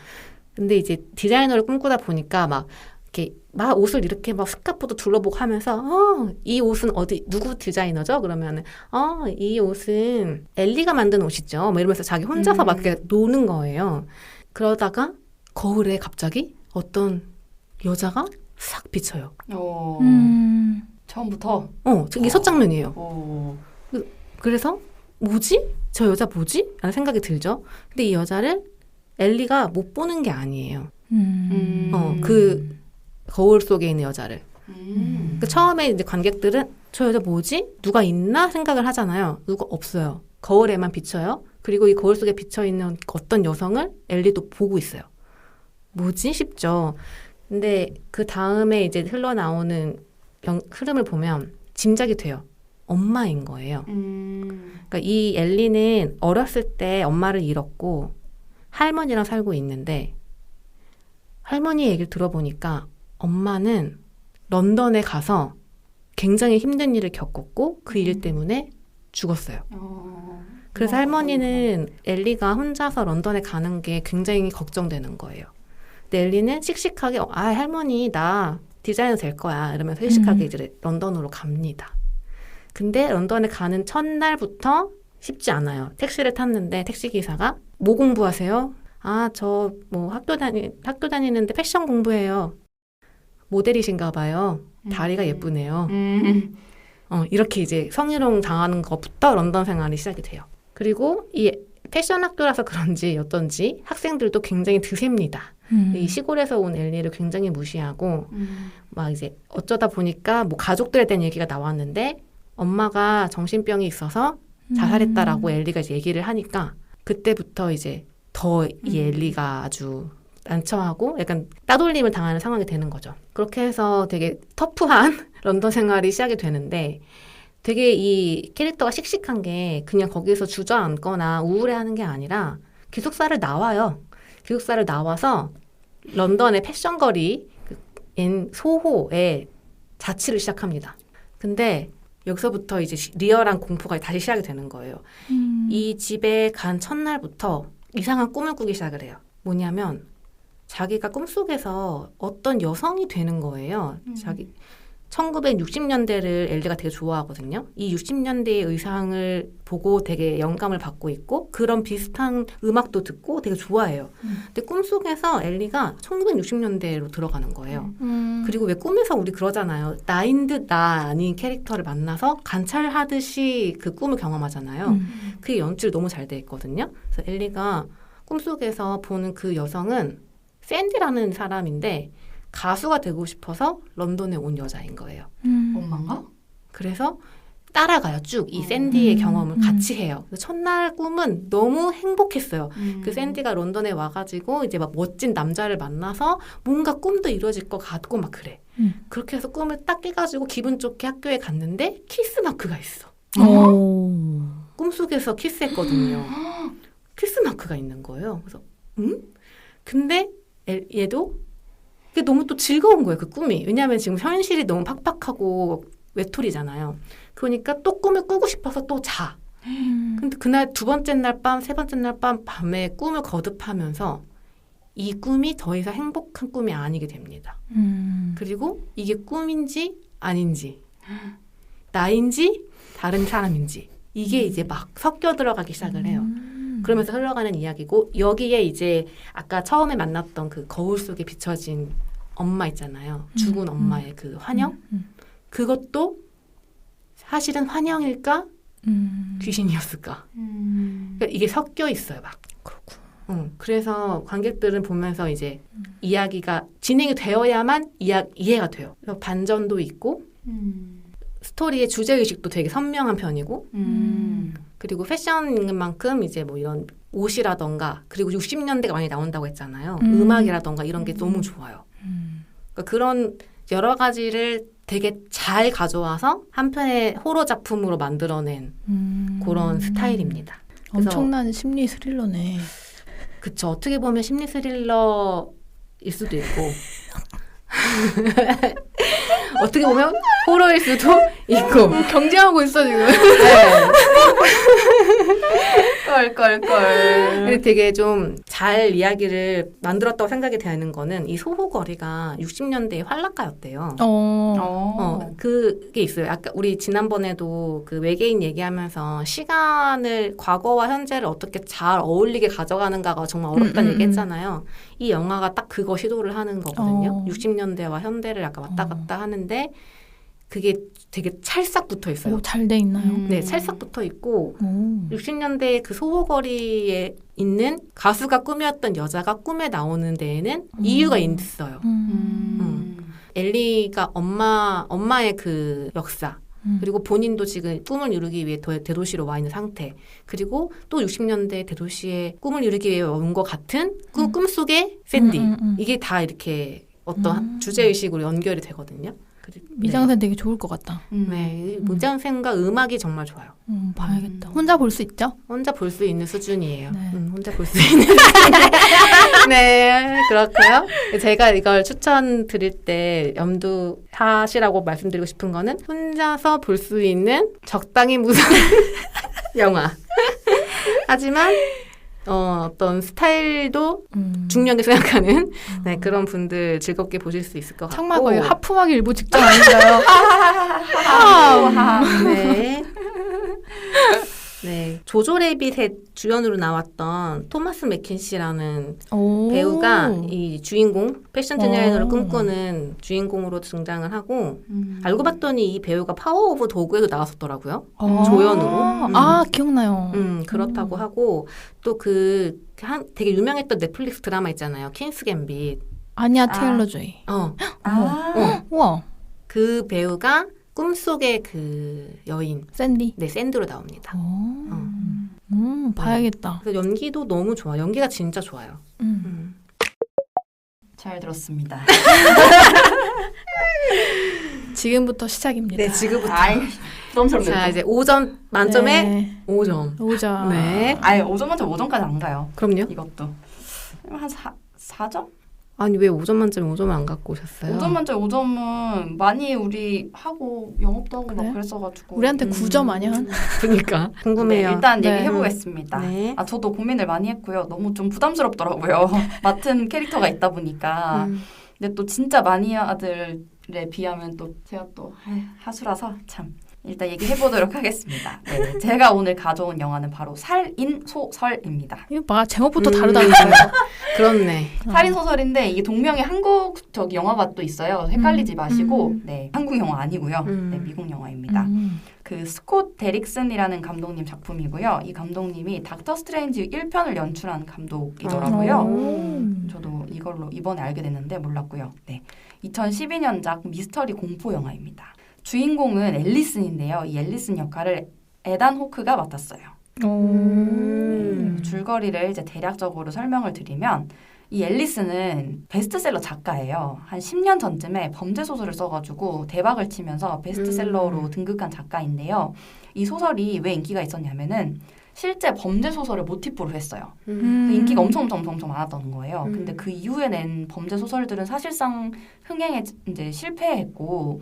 근데 이제 디자이너를 꿈꾸다 보니까 막 이렇게 막 옷을 이렇게 막 스카프도 둘러보고 하면서 이 옷은 어디 누구 디자이너죠? 그러면은 이 옷은 엘리가 만든 옷이죠. 뭐 이러면서 자기 혼자서 막 이렇게 노는 거예요. 그러다가 거울에 갑자기 어떤 여자가 싹 비쳐요. 처음부터? 이게 첫 장면이에요. 그래서 뭐지? 저 여자 뭐지? 라는 생각이 들죠. 근데 이 여자를 엘리가 못 보는 게 아니에요. 그 거울 속에 있는 여자를. 그 처음에 이제 관객들은 저 여자 뭐지? 누가 있나 생각을 하잖아요. 누가 없어요. 거울에만 비쳐요. 그리고 이 거울 속에 비쳐있는 어떤 여성을 엘리도 보고 있어요. 뭐지? 싶죠. 근데 그 다음에 이제 흘러나오는 흐름을 보면 짐작이 돼요. 엄마인 거예요. 그러니까 이 엘리는 어렸을 때 엄마를 잃었고 할머니랑 살고 있는데 할머니 얘기를 들어보니까 엄마는 런던에 가서 굉장히 힘든 일을 겪었고 그 일 때문에 죽었어요. 그래서 할머니는 엘리가 혼자서 런던에 가는 게 굉장히 걱정되는 거예요. 근데 엘리는 씩씩하게 할머니 나 디자이너 될 거야 이러면서 씩씩하게 이제 런던으로 갑니다. 근데 런던에 가는 첫날부터 쉽지 않아요. 택시를 탔는데 택시기사가 뭐 공부하세요? 저 뭐 학교 다니는데 패션 공부해요. 모델이신가 봐요. 다리가 예쁘네요. 이렇게 이제 성희롱 당하는 것부터 런던 생활이 시작이 돼요. 그리고 이 패션 학교라서 그런지 어떤지 학생들도 굉장히 드셉니다. 이 시골에서 온 엘리를 굉장히 무시하고 막 이제 어쩌다 보니까 뭐 가족들에 대한 얘기가 나왔는데 엄마가 정신병이 있어서 자살했다라고 엘리가 이제 얘기를 하니까 그때부터 이제 더 이 엘리가 아주 난처하고 약간 따돌림을 당하는 상황이 되는 거죠. 그렇게 해서 되게 터프한 런던 생활이 시작이 되는데 되게 이 캐릭터가 씩씩한 게 그냥 거기서 주저앉거나 우울해하는 게 아니라 기숙사를 나와요. 기숙사를 나와서 런던의 패션거리 소호에 자취를 시작합니다. 근데 여기서부터 이제 리얼한 공포가 다시 시작이 되는 거예요. 이 집에 간 첫날부터 이상한 꿈을 꾸기 시작을 해요. 뭐냐면 자기가 꿈속에서 어떤 여성이 되는 거예요. 1960년대를 엘리가 되게 좋아하거든요. 이 60년대의 의상을 보고 되게 영감을 받고 있고 그런 비슷한 음악도 듣고 되게 좋아해요. 근데 꿈속에서 엘리가 1960년대로 들어가는 거예요. 그리고 왜 꿈에서 우리 그러잖아요. 나인 듯 나 아닌 캐릭터를 만나서 관찰하듯이 그 꿈을 경험하잖아요. 그게 연출 너무 잘 돼 있거든요. 그래서 엘리가 꿈속에서 보는 그 여성은 샌디라는 사람인데 가수가 되고 싶어서 런던에 온 여자인 거예요. 엄마인가? 그래서 따라가요. 쭉 이 샌디의 경험을 같이 해요. 첫날 꿈은 너무 행복했어요. 그 샌디가 런던에 와가지고 이제 막 멋진 남자를 만나서 뭔가 꿈도 이루어질 것 같고 막 그래. 그렇게 해서 꿈을 딱 깨가지고 기분 좋게 학교에 갔는데 키스 마크가 있어. 꿈속에서 키스했거든요. 키스 마크가 있는 거예요. 그래서 근데 얘도 그게 너무 또 즐거운 거예요. 그 꿈이. 왜냐하면 지금 현실이 너무 팍팍하고 외톨이잖아요. 그러니까 또 꿈을 꾸고 싶어서 또 자. 근데 그날 두 번째 날 밤, 세 번째 날 밤에 꿈을 거듭하면서 이 꿈이 더 이상 행복한 꿈이 아니게 됩니다. 그리고 이게 꿈인지 아닌지 나인지 다른 사람인지 이게 이제 막 섞여 들어가기 시작을 해요. 그러면서 흘러가는 이야기고 여기에 이제 아까 처음에 만났던 그 거울 속에 비춰진 엄마 있잖아요. 죽은 엄마의 그 환영? 그것도 사실은 환영일까? 귀신이었을까? 그러니까 이게 섞여 있어요, 막. 그렇구나. 그래서 관객들은 보면서 이제 이야기가 진행이 되어야만 이해가 돼요. 그래서 반전도 있고 스토리의 주제의식도 되게 선명한 편이고 그리고 패션인 만큼 이제 뭐 이런 옷이라던가 그리고 60년대가 많이 나온다고 했잖아요. 음악이라던가 이런 게 너무 좋아요. 그러니까 그런 여러 가지를 되게 잘 가져와서 한 편의 호러 작품으로 만들어낸 그런 스타일입니다. 엄청난 심리 스릴러네. 그쵸. 어떻게 보면 심리 스릴러일 수도 있고 어떻게 보면 호러일 수도 있고 경쟁하고 있어 지금. 껄껄껄. 되게 좀 잘 이야기를 만들었다고 생각이 되는 거는 이 소호거리가 60년대의 활락가였대요. 그게 있어요. 아까 우리 지난번에도 그 외계인 얘기하면서 시간을 과거와 현재를 어떻게 잘 어울리게 가져가는가가 정말 어렵다는 얘기했잖아요. 이 영화가 딱 그거 시도를 하는 거거든요. 60년대와 현대를 약간 왔다 갔다 하는데 그게 되게 찰싹 붙어 있어요. 잘 돼 있나요? 네, 찰싹 붙어 있고 60년대 그 소호거리에 있는 가수가 꿈이었던 여자가 꿈에 나오는 데에는 이유가 있어요. 엘리가 엄마의 그 역사 그리고 본인도 지금 꿈을 이루기 위해 대도시로 와 있는 상태 그리고 또 60년대 대도시에 꿈을 이루기 위해 온 것 같은 꿈속의 샌디 이게 다 이렇게 어떤 주제의식으로 연결이 되거든요. 미장센 되게 좋을 것 같다. 네, 미장센과 음악이 정말 좋아요. 봐야겠다. 혼자 볼 수 있죠? 혼자 볼 수 있는 수준이에요. 네. 혼자 볼 수 있는 네, 그렇고요. 제가 이걸 추천드릴 때 염두하시라고 말씀드리고 싶은 거는 혼자서 볼 수 있는 적당히 무서운 영화. 하지만 어떤 스타일도 중요하게 생각하는 네, 그런 분들 즐겁게 보실 수 있을 것 같고 정말 거의 하품하기 일보 직전 아닌가요? 네. 네. 조조 레빗의 주연으로 나왔던 토마스 맥킨시라는 배우가 이 주인공 패션 디자이너를 꿈꾸는 주인공으로 등장을 하고 알고 봤더니 이 배우가 파워 오브 도그에도 나왔었더라고요. 조연으로. 기억나요. 그렇다고 하고 또 되게 유명했던 넷플릭스 드라마 있잖아요. 퀸스 갬빗. 아니야 테일러-조이. 우와. 그 배우가 꿈속의 그 여인. 샌디. 네, 샌드로 나옵니다. 봐야겠다. 그래서 연기도 너무 좋아. 연기가 진짜 좋아요. 잘 들었습니다. 지금부터 시작입니다. 네, 지금부터. 부담스럽네요. 자, 이제 5점 만점에 5점. 5점. 네. 5점 만점 5점까지 안 가요. 그럼요. 이것도. 한 4점? 아니, 왜 5점 만점에 5점을 안 갖고 오셨어요? 5점 만점에 5점은 많이 우리 하고 영업도 하고 막 그랬어가지고. 우리한테 9점 아니야? 그러니까 궁금해요. 네, 일단 얘기해보겠습니다. 네. 저도 고민을 많이 했고요. 너무 좀 부담스럽더라고요. 맡은 캐릭터가 있다 보니까. 근데 또 진짜 마니아들에 비하면 또 제가 또 하수라서 참. 일단 얘기해보도록 하겠습니다. 네, 제가 오늘 가져온 영화는 바로 살인소설입니다. 이거 봐, 제목부터 다르다니까요. 그렇네. 살인소설인데 이게 동명의 한국 영화가 또 있어요. 헷갈리지 마시고 네, 한국 영화 아니고요. 네, 미국 영화입니다. 그 스콧 데릭슨이라는 감독님 작품이고요. 이 감독님이 닥터 스트레인지 1편을 연출한 감독이더라고요. 저도 이걸로 이번에 알게 됐는데 몰랐고요. 네, 2012년작 미스터리 공포 영화입니다. 주인공은 앨리슨인데요. 이 앨리슨 역할을 에단 호크가 맡았어요. 줄거리를 이제 대략적으로 설명을 드리면 이 앨리슨은 베스트셀러 작가예요. 한 10년 전쯤에 범죄 소설을 써가지고 대박을 치면서 베스트셀러로 등극한 작가인데요. 이 소설이 왜 인기가 있었냐면은 실제 범죄 소설을 모티프로 했어요. 인기가 엄청 많았던 거예요. 근데 그 이후에 낸 범죄 소설들은 사실상 흥행에 이제 실패했고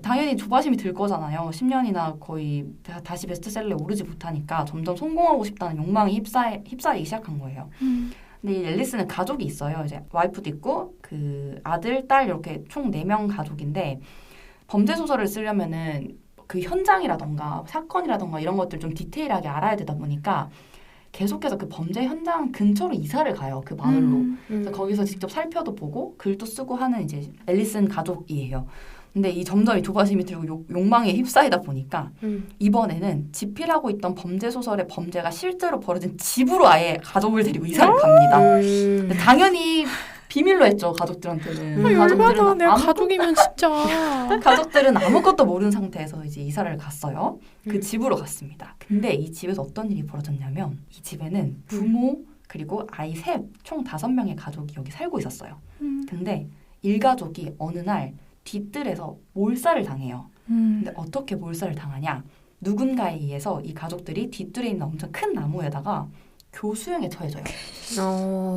당연히 조바심이 들 거잖아요. 10년이나 거의 다시 베스트셀러에 오르지 못하니까 점점 성공하고 싶다는 욕망이 휩싸이기 시작한 거예요. 근데 이 앨리스는 가족이 있어요. 이제 와이프도 있고 그 아들, 딸 이렇게 총 4명 가족인데 범죄 소설을 쓰려면은 그 현장이라던가 사건이라던가 이런 것들 좀 디테일하게 알아야 되다 보니까 계속해서 그 범죄 현장 근처로 이사를 가요. 그 마을로. 그래서 거기서 직접 살펴도 보고 글도 쓰고 하는 이제 앨리슨 가족이에요. 근데 이 점점 이 조바심이 들고 욕망에 휩싸이다 보니까 이번에는 집필하고 있던 범죄 소설의 범죄가 실제로 벌어진 집으로 아예 가족을 데리고 이사를 갑니다. 근데 당연히 비밀로 했죠, 가족들한테는. 열받아. 내가 가족이면 진짜. 가족들은 아무것도 모르는 상태에서 이제 이사를 갔어요. 그 집으로 갔습니다. 근데 이 집에서 어떤 일이 벌어졌냐면 이 집에는 부모 그리고 아이 셋, 총 5명의 가족이 여기 살고 있었어요. 근데 일가족이 어느 날 뒷뜰에서 몰살을 당해요. 근데 어떻게 몰살을 당하냐? 누군가에 의해서 이 가족들이 뒷뜰에 있는 엄청 큰 나무에다가 교수형에 처해져요.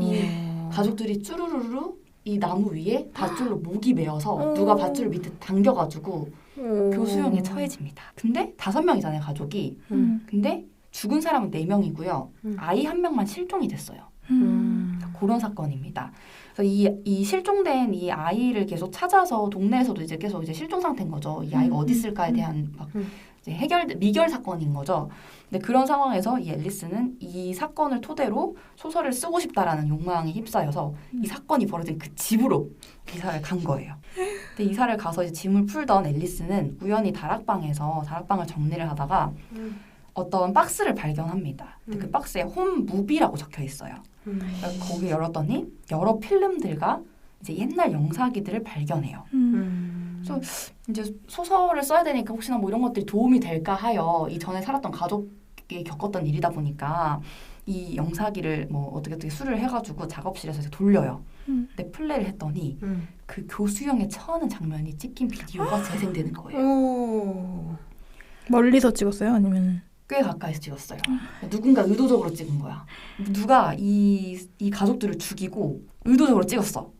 이 가족들이 쭈루루루 이 나무 위에 밧줄로 목이 메어서 누가 밧줄을 밑에 당겨가지고 교수형에 처해집니다. 근데 5명이잖아요, 가족이. 근데 죽은 사람은 4명이고요. 아이 1명만 실종이 됐어요. 그런 사건입니다. 그래서 이 실종된 이 아이를 계속 찾아서 동네에서도 이제 계속 이제 실종 상태인 거죠. 이 아이가 어디 있을까에 대한 막 이제 미결 사건인 거죠. 근데 그런 상황에서 이 앨리스는 이 사건을 토대로 소설을 쓰고 싶다라는 욕망에 휩싸여서 이 사건이 벌어진 그 집으로 이사를 간 거예요. 근데 이사를 가서 이제 짐을 풀던 앨리스는 우연히 다락방을 정리를 하다가 어떤 박스를 발견합니다. 근데 그 박스에 홈 무비라고 적혀 있어요. 거기 열었더니 여러 필름들과 이제 옛날 영사기들을 발견해요. 그래서 이제 소설을 써야 되니까 혹시나 뭐 이런 것들이 도움이 될까 하여 이 전에 살았던 가족이 겪었던 일이다 보니까 이 영사기를 뭐 어떻게 수리를 해가지고 작업실에서 이제 돌려요. 근데 플레이를 했더니 그 교수형에 처하는 장면이 찍힌 비디오가 재생되는 거예요. 멀리서 찍었어요? 아니면? 꽤 가까이서 찍었어요. 누군가 의도적으로 찍은 거야. 누가 이 가족들을 죽이고 의도적으로 찍었어.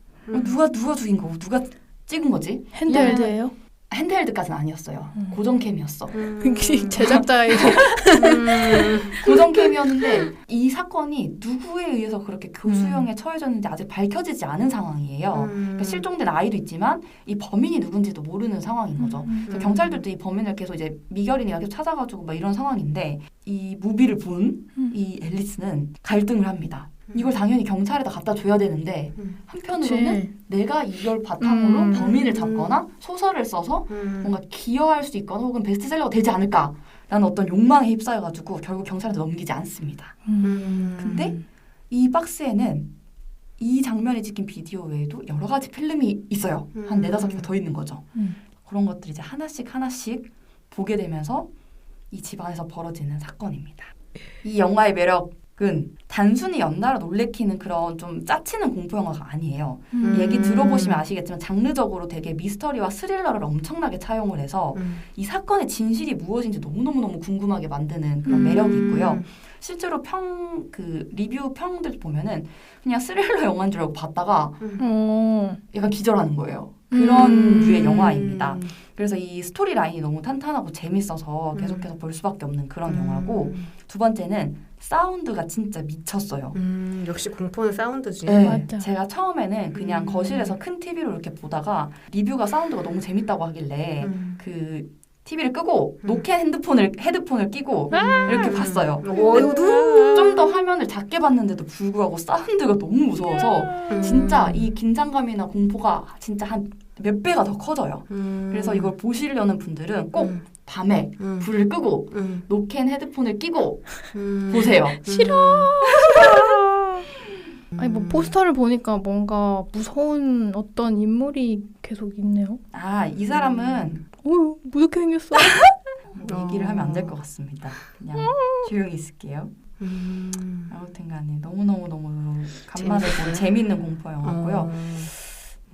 누가 죽인 거고 누가 찍은 거지? 핸드헬드예요? 핸드헬드까지는 아니었어요. 고정캠이었어. 제작자의 고정캠이었는데 이 사건이 누구에 의해서 그렇게 교수형에 처해졌는지 아직 밝혀지지 않은 상황이에요. 그러니까 실종된 아이도 있지만 이 범인이 누군지도 모르는 상황인 거죠. 그래서 경찰들도 이 범인을 계속 이제 미결이니까 계속 찾아가지고 막 이런 상황인데 이 무비를 본 이 앨리스는 갈등을 합니다. 이걸 당연히 경찰에다 갖다 줘야 되는데 한편으로는 내가 이걸 바탕으로 범인을 잡거나 소설을 써서 뭔가 기여할 수 있거나 혹은 베스트셀러가 되지 않을까라는 어떤 욕망에 휩싸여가지고 결국 경찰한테 넘기지 않습니다. 근데 이 박스에는 이 장면이 찍힌 비디오 외에도 여러 가지 필름이 있어요. 한 4-5개가 더 있는 거죠. 그런 것들이 이제 하나씩 보게 되면서 이 집안에서 벌어지는 사건입니다. 이 영화의 매력은 단순히 연달아 놀래키는 그런 좀 짜치는 공포 영화가 아니에요. 얘기 들어보시면 아시겠지만 장르적으로 되게 미스터리와 스릴러를 엄청나게 차용을 해서 이 사건의 진실이 무엇인지 너무너무 궁금하게 만드는 그런 매력이 있고요. 실제로 리뷰 평들 보면은 그냥 스릴러 영화인 줄 알고 봤다가 약간 기절하는 거예요. 그런 류의 영화입니다. 그래서 이 스토리 라인이 너무 탄탄하고 재밌어서 계속해서 볼 수밖에 없는 그런 영화고, 두 번째는 사운드가 진짜 미쳤어요. 역시 공포는 사운드지. 네, 맞아. 제가 처음에는 그냥 거실에서 큰 TV로 이렇게 보다가 리뷰가 사운드가 너무 재밌다고 하길래 그 TV를 끄고 노캔 헤드폰을 끼고 이렇게 봤어요. 좀 더 화면을 작게 봤는데도 불구하고 사운드가 너무 무서워서 진짜 이 긴장감이나 공포가 진짜 한 몇 배가 더 커져요. 그래서 이걸 보시려는 분들은 꼭 밤에 불을 끄고 노캔 헤드폰을 끼고 보세요. 싫어. 아니 뭐 포스터를 보니까 뭔가 무서운 어떤 인물이 계속 있네요. 아, 이 사람은 무섭게 생겼어. 얘기를 하면 안 될 것 같습니다. 그냥 조용히 있을게요. 아무튼 간에 너무 간만에 본 재밌는 공포 영화고요.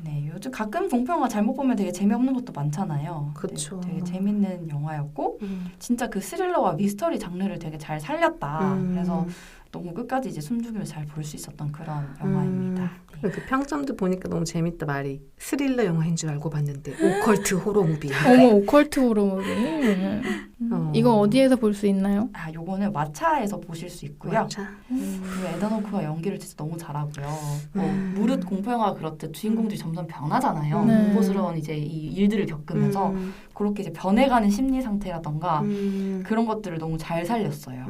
네, 요즘 가끔 공포 영화 잘못 보면 되게 재미없는 것도 많잖아요. 그쵸. 되게 재밌는 영화였고 진짜 그 스릴러와 미스터리 장르를 되게 잘 살렸다. 그래서 너무 끝까지 이제 숨죽이면서 잘 볼 수 있었던 그런 영화입니다. 네. 그 평점도 보니까 너무 재밌다 말이. 스릴러 영화인 줄 알고 봤는데 오컬트 호러 무비. 어머, 오컬트 호러 무비. 이거 어디에서 볼 수 있나요? 아, 요거는 왓챠에서 보실 수 있고요. 왓챠. 그리고 에다노크가 연기를 진짜 너무 잘하고요. 무릇 공포 영화가 그렇듯 주인공들이 점점 변하잖아요. 공포스러운 이제 이 일들을 겪으면서 그렇게 이제 변해가는 심리 상태라던가 그런 것들을 너무 잘 살렸어요.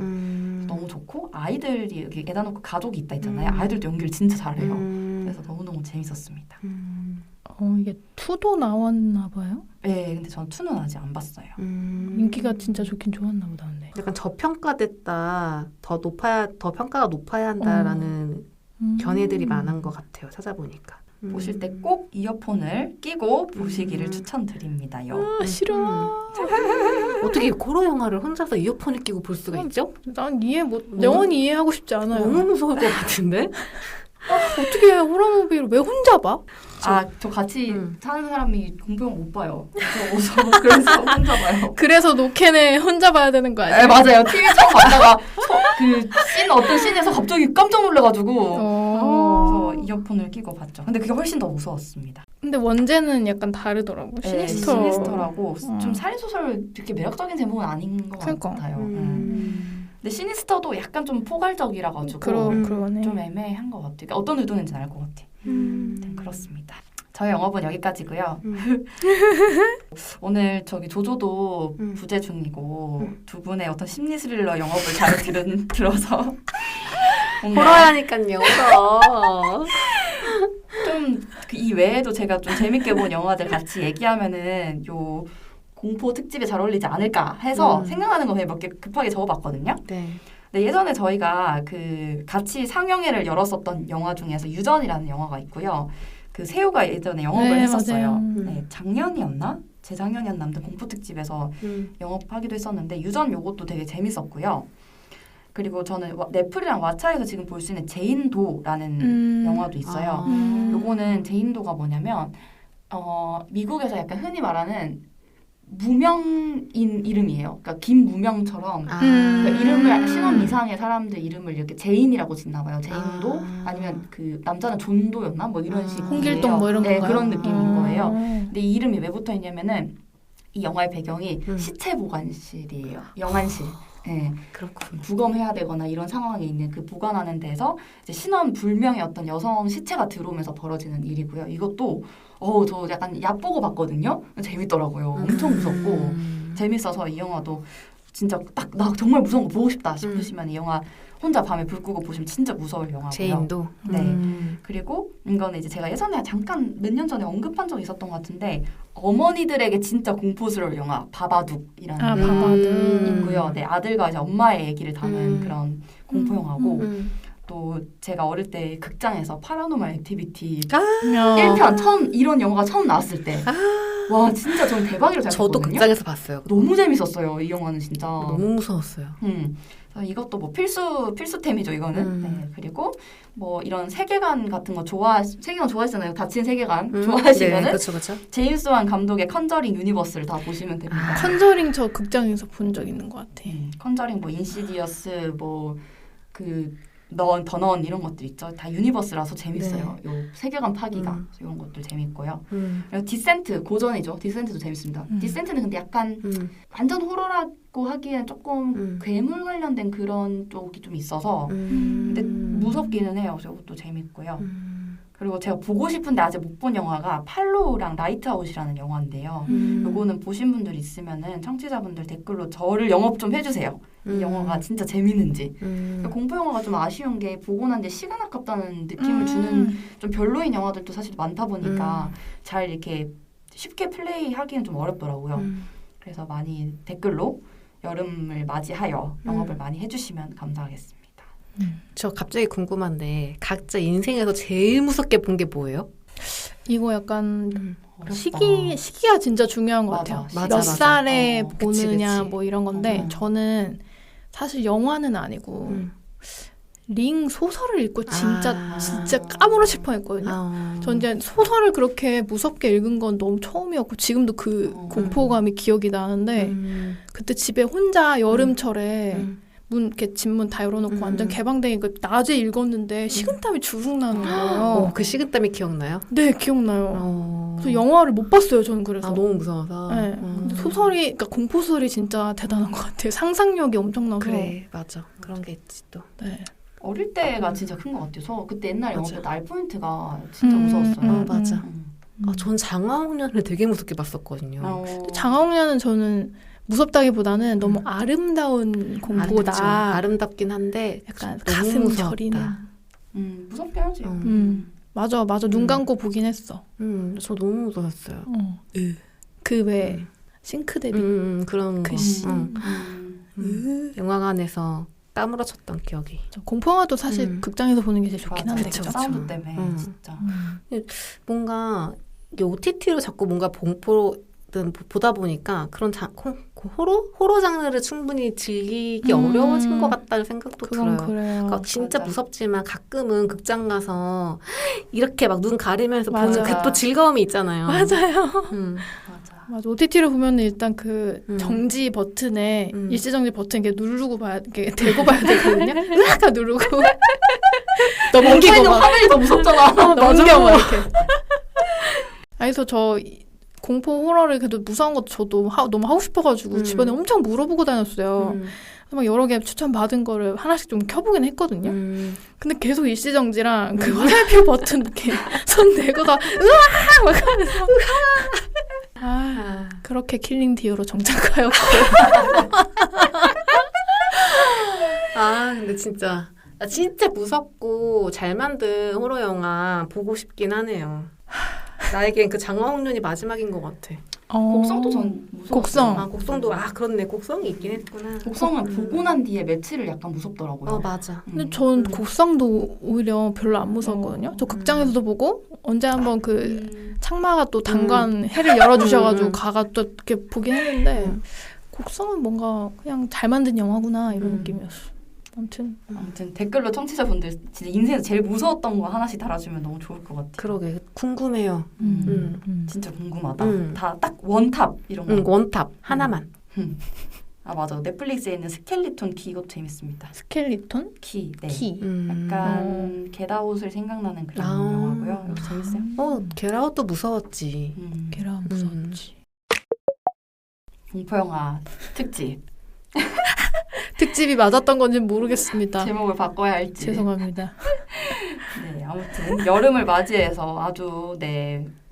너무 좋고 아이들이 여기 에다 놓고 가족이 있다 했잖아요. 아이들도 연기를 진짜 잘해요. 그래서 너무너무 재밌었습니다. 이게 2도 나왔나 봐요? 네, 근데 저는 2는 아직 안 봤어요. 인기가 진짜 좋긴 좋았나 보다. 근데. 약간 저평가됐다, 더 평가가 높아야 한다라는 견해들이 많은 것 같아요. 찾아보니까. 보실 때 꼭 이어폰을 끼고 보시기를 추천드립니다요. 싫어. 어떻게 호러 영화를 혼자서 이어폰을 끼고 볼 수가 있죠? 난 영원히 이해하고 싶지 않아요. 너무 무서울 것 같은데? 어떻게 호러무비를 왜 혼자 봐? 저 같이 사는 사람이 공포영화 못 봐요. 그래서 혼자 봐요. 그래서 노캔에 혼자 봐야 되는 거 아니에요? 네, 맞아요. TV 처음 봤다가 어떤 씬에서 갑자기 깜짝 놀래가지고 그래서 이어폰을 끼고 봤죠. 근데 그게 훨씬 더 무서웠습니다. 근데 원제는 약간 다르더라고. 네, 시니스터라고 좀 살인소설 이렇게 매력적인 제목은 아닌 것 같아요. 근데 시니스터도 약간 좀 포괄적이라 가지고 그러네. 좀 애매한 것 같아요. 그러니까 어떤 의도인지는 알 것 같아. 그렇습니다. 저희 영업은 여기까지고요. 오늘 조조도 부재 중이고 두 분의 어떤 심리 스릴러 영업을 잘 들어서 호러야니까요. 호러. 좀 이 외에도 제가 좀 재밌게 본 영화들 같이 얘기하면은 요 공포 특집에 잘 어울리지 않을까 해서 생각나는 거 그냥 몇 개 급하게 적어봤거든요. 네. 근데 예전에 저희가 같이 상영회를 열었었던 영화 중에서 유전이라는 영화가 있고요. 세우가 예전에 영업을 했었어요. 네, 작년이었나? 재작년이었나? 아무튼 공포 특집에서 영업하기도 했었는데 유전 요것도 되게 재밌었고요. 그리고 저는 넷플이랑 왓챠에서 지금 볼 수 있는 제인도라는 영화도 있어요. 요거는 제인도가 뭐냐면 미국에서 약간 흔히 말하는 무명인 이름이에요. 그러니까 김무명처럼 그러니까 이름을 신원 이상의 사람들 이름을 이렇게 제인이라고 짓나 봐요. 제인도 아니면 남자는 존도였나 뭐 이런 식이에요. 홍길동 뭐 이런 건가요? 네, 그런 느낌인 거예요. 근데 이 이름이 왜 붙어 있냐면은 이 영화의 배경이 시체 보관실이에요. 영안실. 네, 그렇군. 부검해야 되거나 이런 상황에 있는 보관하는 데서 이제 신원 불명의 어떤 여성 시체가 들어오면서 벌어지는 일이고요. 이것도 저 약간 얕보고 봤거든요. 재밌더라고요. 엄청 무섭고 재밌어서 이 영화도 진짜 나 정말 무서운 거 보고 싶다 싶으시면 이 영화 혼자 밤에 불 끄고 보시면 진짜 무서울 영화고요. 제인도. 네. 그리고 이거는 이제 제가 예전에 잠깐 몇 년 전에 언급한 적이 있었던 것 같은데 어머니들에게 진짜 공포스러울 영화 바바둑이라는 바바둑 있고요. 네, 아들과 이제 엄마의 얘기를 담은 그런 공포 영화고 또 제가 어릴 때 극장에서 파라노멀 액티비티 1편 처음 이런 영화가 처음 나왔을 때 와 진짜 저는 대박이라고 생각했거든요. 저도 극장에서 봤어요. 너무 재밌었어요. 이 영화는 진짜. 너무 무서웠어요. 그래서 이것도 뭐 필수템이죠 이거는. 네, 그리고 뭐 이런 세계관 같은 거 세계관 좋아하시잖아요. 닫힌 세계관 좋아하시면은 네, 그렇죠. 제임스 완 감독의 컨저링 유니버스를 다 보시면 됩니다. 컨저링 저 극장에서 본 적 있는 것 같아. 컨저링 뭐 인시디어스 뭐 더넌 이런 것들 있죠. 다 유니버스라서 재밌어요. 네. 요 세계관 파기가 이런 것도 재밌고요. 그리고 디센트 고전이죠. 디센트도 재밌습니다. 디센트는 근데 약간 완전 호러라고 하기엔 조금 괴물 관련된 그런 쪽이 좀 있어서 근데 무섭기는 해요. 저것도 재밌고요. 그리고 제가 보고 싶은데 아직 못 본 영화가 팔로우랑 라이트아웃이라는 영화인데요. 요거는 보신 분들 있으면은 청취자분들 댓글로 저를 영업 좀 해주세요. 이 영화가 진짜 재밌는지. 공포 영화가 좀 아쉬운 게 보고 난 뒤에 시간 아깝다는 느낌을 주는 좀 별로인 영화들도 사실 많다 보니까 잘 이렇게 쉽게 플레이하기는 좀 어렵더라고요. 그래서 많이 댓글로 여름을 맞이하여 영업을 많이 해주시면 감사하겠습니다. 저 갑자기 궁금한데 각자 인생에서 제일 무섭게 본 게 뭐예요? 이거 약간 시기가 진짜 중요한 것 같아요. 몇 살에 보느냐 그치. 뭐 이런 건데 저는 사실 영화는 아니고 링 소설을 읽고 진짜 까무러칠 뻔했거든요. 전 이제 소설을 그렇게 무섭게 읽은 건 너무 처음이었고 지금도 그 공포감이 기억이 나는데 그때 집에 혼자 여름철에 이렇게 집문 다 열어놓고 완전 개방된 거 낮에 읽었는데 식은땀이 주룩 나는 거예요. 그 식은땀이 기억나요? 네, 기억나요. 그래서 영화를 못 봤어요, 저는 그래서. 너무 무서워서. 네. 근데 그러니까 공포소설이 진짜 대단한 것 같아요. 상상력이 엄청나서. 그래, 맞아. 그런 게 있지 또. 네. 어릴 때가 진짜 큰 것 같아요. 저 그때 옛날 영화 날 포인트가 진짜 무서웠어요. 맞아. 전 장화홍련을 되게 무섭게 봤었거든요. 장화홍련은 저는 무섭다기보다는 너무 아름다운 공포다. 그쵸. 아름답긴 한데 약간 너무 가슴 무섭다. 저리는. 무섭게 하지. 맞아. 눈 감고 보긴 했어. 저 너무 무서웠어요. 그 왜 싱크대 그런 그 거. 씬. 영화관에서 까무러쳤던 기억이. 공포영화도 사실 극장에서 보는 게 제일 좋긴 한데. 그쵸. 그쵸? 사운드 때문에 진짜. 뭔가 이게 OTT로 자꾸 뭔가 공포든 보다 보니까 그런 호러 장르를 충분히 즐기기 어려워진 것 같다는 생각도 그건 들어요. 그래요. 그러니까 진짜 맞아. 무섭지만 가끔은 극장 가서 이렇게 막 눈 가리면서 맞아. 보는 그 또 즐거움이 있잖아요. 맞아요. 맞아. OTT로 보면 일단 그 정지 버튼에 일시정지 버튼 이렇게 누르고 봐야 이렇게 대고 봐야 되거든요. 으악 누르고 넘기고 막 화면이 더 무섭잖아. 넘겨 막 이렇게. 그래서 저 공포 호러를 그래도 무서운 것도 저도 너무 하고 싶어가지고 주변에 엄청 물어보고 다녔어요. 막 여러 개 추천 받은 거를 하나씩 좀 켜보긴 했거든요. 근데 계속 일시정지랑 그 화살표 버튼 이렇게 손 대고서 으아 막 하면서 그렇게 킬링 디어로 정착하였고. 근데 진짜 무섭고 잘 만든 호러 영화 보고 싶긴 하네요. 나에겐 그 장화홍련이 마지막인 것 같아. 곡성도 전 무서웠어요. 곡성. 곡성도 그렇네. 곡성이 있긴 했구나. 곡성은 보고 난 뒤에 며칠을 약간 무섭더라고요. 맞아. 근데 전 곡성도 오히려 별로 안 무서웠거든요. 저 극장에서도 보고 언제 한번 그 창마가 또 단관 해를 열어주셔가지고 가가 또 이렇게 보긴 했는데 곡성은 뭔가 그냥 잘 만든 영화구나 이런 느낌이었어. 아무튼 댓글로 청취자분들 진짜 인생에서 제일 무서웠던 거 하나씩 달아주면 너무 좋을 것 같아요. 그러게 궁금해요. 진짜 궁금하다. 다 딱 원탑 이런 거. 원탑 하나만. 맞아. netflix에 있는 스켈리톤 키 이것도 재밌습니다. 스켈리톤? 키. 네. 키. 약간 겟아웃을 생각나는 그런 영화고요. 이것도 재밌어요. 겟아웃도 무서웠지. 걔랑 무서웠지. 공포영화 특집. 특집이 맞았던 건지는 모르겠습니다. 제목을 바꿔야 할지. 죄송합니다. 네, 아무튼 여름을 맞이해서 아주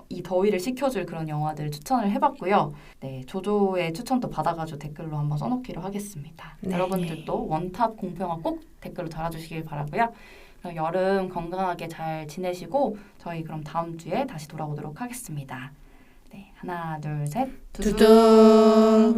이 더위를 식혀줄 그런 영화들을 추천을 해봤고요. 네, 조조의 추천도 받아가지고 댓글로 한번 써놓기로 하겠습니다. 네. 여러분들도 원탑 공포영화 꼭 댓글로 달아주시길 바라고요. 그럼 여름 건강하게 잘 지내시고 저희 그럼 다음 주에 다시 돌아오도록 하겠습니다. 네, 하나, 둘, 셋. 두둥.